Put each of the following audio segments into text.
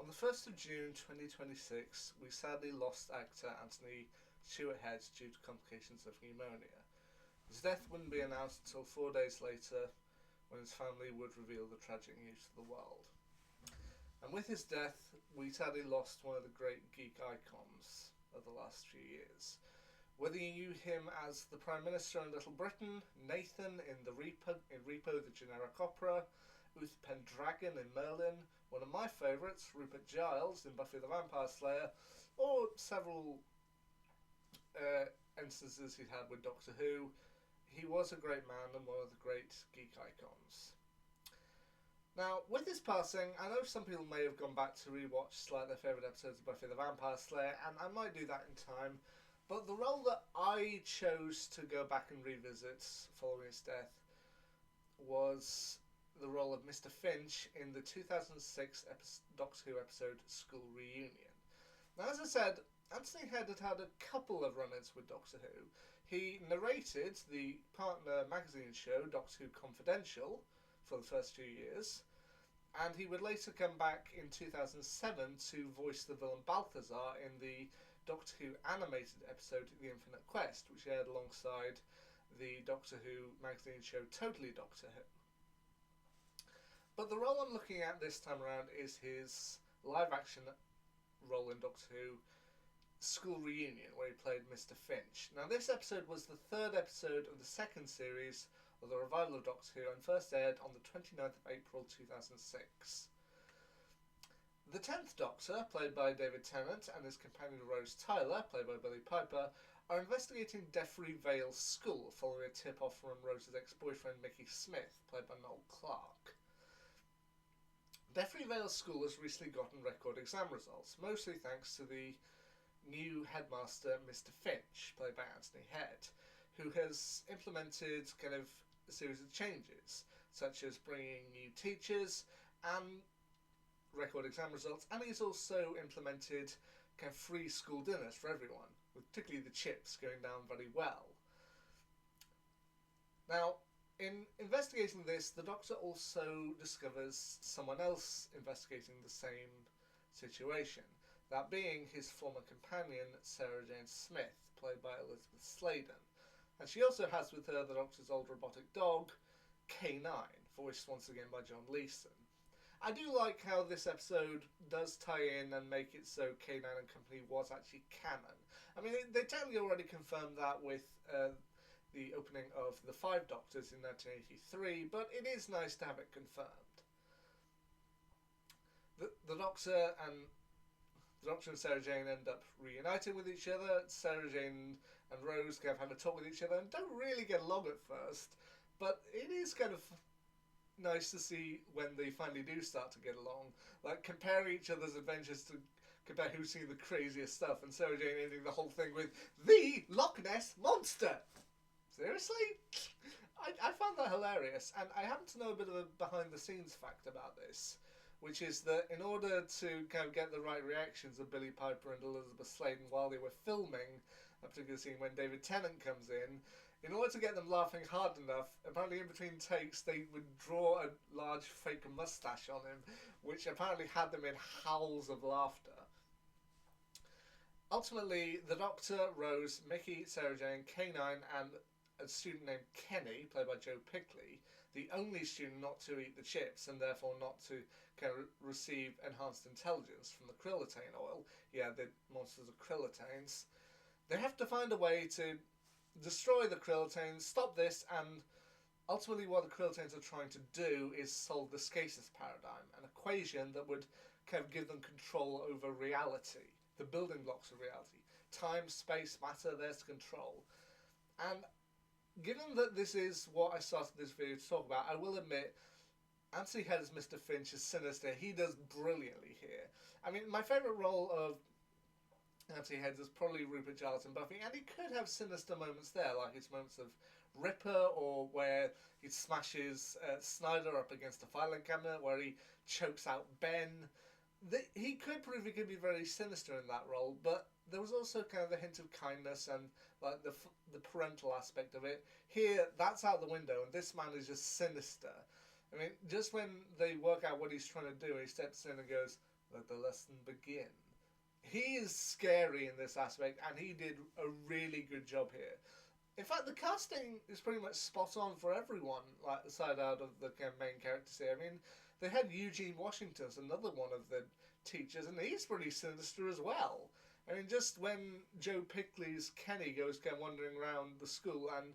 On the 1st of June 2026, we sadly lost actor Anthony Stewart Head due to complications of pneumonia. His death wouldn't be announced until 4 days later, when his family would reveal the tragic news to the world. And with his death, we sadly lost one of the great geek icons of the last few years. Whether you knew him as the Prime Minister in Little Britain, Nathan in Repo the Generic Opera, Uther Pendragon in Merlin, one of my favourites, Rupert Giles in Buffy the Vampire Slayer, or several instances he had with Doctor Who, he was a great man and one of the great geek icons. Now, with his passing, I know some people may have gone back to rewatch their favourite episodes of Buffy the Vampire Slayer, and I might do that in time, but the role that I chose to go back and revisit following his death was the role of Mr. Finch in the 2006 Doctor Who episode School Reunion. Now, as I said, Anthony Head had a couple of run-ins with Doctor Who. He narrated the partner magazine show Doctor Who Confidential for the first few years, and he would later come back in 2007 to voice the villain Balthazar in the Doctor Who animated episode The Infinite Quest, which aired alongside the Doctor Who magazine show Totally Doctor Who. But the role I'm looking at this time around is his live-action role in Doctor Who School Reunion, where he played Mr. Finch. Now, this episode was the third episode of the second series of the revival of Doctor Who and first aired on the 29th of April 2006. The 10th Doctor, played by David Tennant, and his companion Rose Tyler, played by Billie Piper, are investigating Defry Vale School following a tip-off from Rose's ex-boyfriend Mickey Smith, played by Noel Clarke. Defry Vale School has recently gotten record exam results, mostly thanks to the new headmaster, Mr. Finch, played by Anthony Head, who has implemented kind of a series of changes, such as bringing new teachers and record exam results, and he's also implemented kind of free school dinners for everyone, with particularly the chips going down very well. Now, in investigating this, the Doctor also discovers someone else investigating the same situation, that being his former companion, Sarah Jane Smith, played by Elizabeth Sladen. And she also has with her the Doctor's old robotic dog, K9, voiced once again by John Leeson. I do like how this episode does tie in and make it so K9 and Company was actually canon. I mean, they technically already confirmed that with the opening of The Five Doctors in 1983, but it is nice to have it confirmed. The Doctor and Sarah Jane end up reuniting with each other. Sarah Jane and Rose kind of have a talk with each other and don't really get along at first, but it is kind of nice to see when they finally do start to get along. Like, compare each other's adventures to compare who's seen the craziest stuff, and Sarah Jane ending the whole thing with the Loch Ness Monster. Seriously? I found that hilarious, and I happen to know a bit of a behind-the-scenes fact about this, which is that in order to kind of get the right reactions of Billie Piper and Elizabeth Sladen while they were filming a particular scene when David Tennant comes in order to get them laughing hard enough, apparently in between takes they would draw a large fake moustache on him, which apparently had them in howls of laughter. Ultimately, the Doctor, Rose, Mickey, Sarah Jane, K9, and a student named Kenny, played by Joe Pickley, the only student not to eat the chips and therefore not to kind of receive enhanced intelligence from the krillitane oil. Yeah, the monsters are krillitanes. They have to find a way to destroy the krillitanes, stop this, and ultimately what the krillitanes are trying to do is solve the Scasis paradigm, an equation that would kind of give them control over reality, the building blocks of reality. Time, space, matter, there's control. And given that this is what I started this video to talk about, I will admit Anthony Head as Mr. Finch is sinister. He does brilliantly here. I mean, my favourite role of Anthony Head is probably Rupert Giles in Buffy, and he could have sinister moments there, like his moments of Ripper, or where he smashes Snyder up against a filing cabinet, where he chokes out Ben. He could prove he could be very sinister in that role, but there was also kind of a hint of kindness and like the parental aspect of it. Here, that's out the window, and this man is just sinister. I mean, just when they work out what he's trying to do, he steps in and goes, let the lesson begin. He is scary in this aspect, and he did a really good job here. In fact, the casting is pretty much spot on for everyone, like aside out of the main characters here. I mean, they had Eugene Washington as another one of the teachers, and he's pretty sinister as well. I mean, just when Joe Pickley's Kenny goes wandering around the school and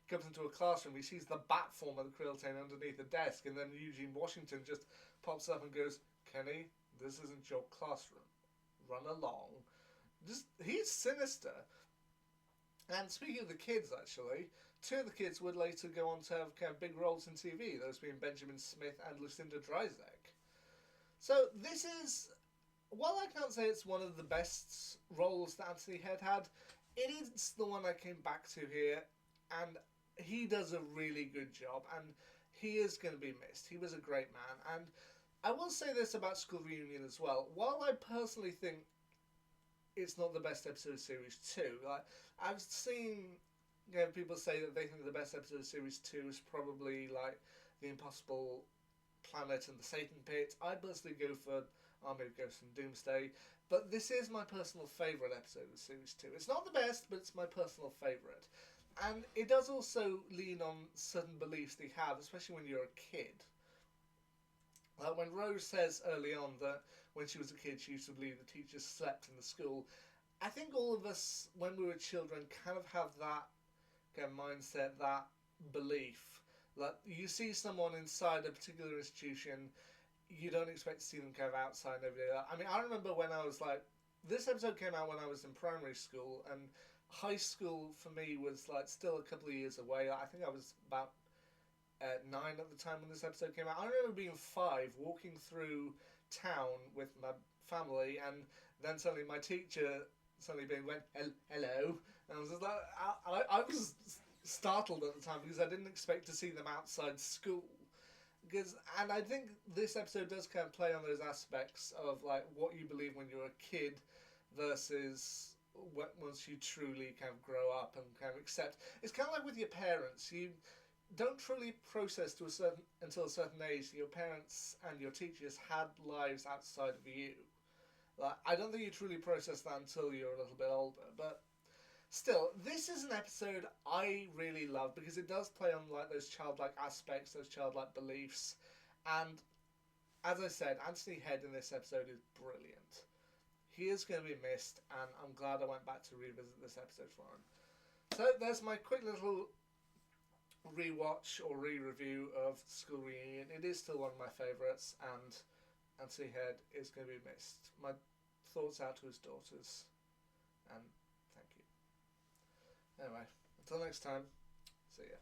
comes into a classroom, he sees the bat form of the Krilltain underneath the desk, and then Eugene Washington just pops up and goes, "Kenny, this isn't your classroom. Run along." Just he's sinister. And speaking of the kids, actually, two of the kids would later go on to have big roles in TV, those being Benjamin Smith and Lucinda Dryzek. So this is, while I can't say it's one of the best roles that Anthony Head had, it is the one I came back to here, and he does a really good job, and he is going to be missed. He was a great man, and I will say this about School Reunion as well. While I personally think it's not the best episode of Series 2, like, I've seen people say that they think the best episode of Series 2 is probably like The Impossible Planet and the Satan Pit. I personally go for Army of Ghosts and Doomsday, but this is my personal favourite episode of Series 2. It's not the best, but it's my personal favourite. And it does also lean on certain beliefs they have, especially when you're a kid. Like when Rose says early on that when she was a kid she used to believe the teachers slept in the school, I think all of us, when we were children, kind of have that kind of mindset, that belief. Like, you see someone inside a particular institution, you don't expect to see them kind of outside every day. I mean, I remember when I was like, this episode came out when I was in primary school, and high school for me was like still a couple of years away. I think I was about 9 at the time when this episode came out. I remember being 5, walking through town with my family, and then suddenly my teacher suddenly went, "Hello," and I was just like, I was startled at the time because I didn't expect to see them outside school. And I think this episode does kind of play on those aspects of like what you believe when you're a kid versus once you truly kind of grow up and kind of accept. It's kind of like with your parents. You don't truly process until a certain age your parents and your teachers had lives outside of you. Like, I don't think you truly process that until you're a little bit older, but still, this is an episode I really love because it does play on like those childlike aspects, those childlike beliefs, and as I said, Anthony Head in this episode is brilliant. He is going to be missed, and I'm glad I went back to revisit this episode for him. So there's my quick little rewatch or re-review of School Reunion. It is still one of my favourites, and Anthony Head is going to be missed. My thoughts out to his daughters, and thank you. Anyway, until next time, see ya.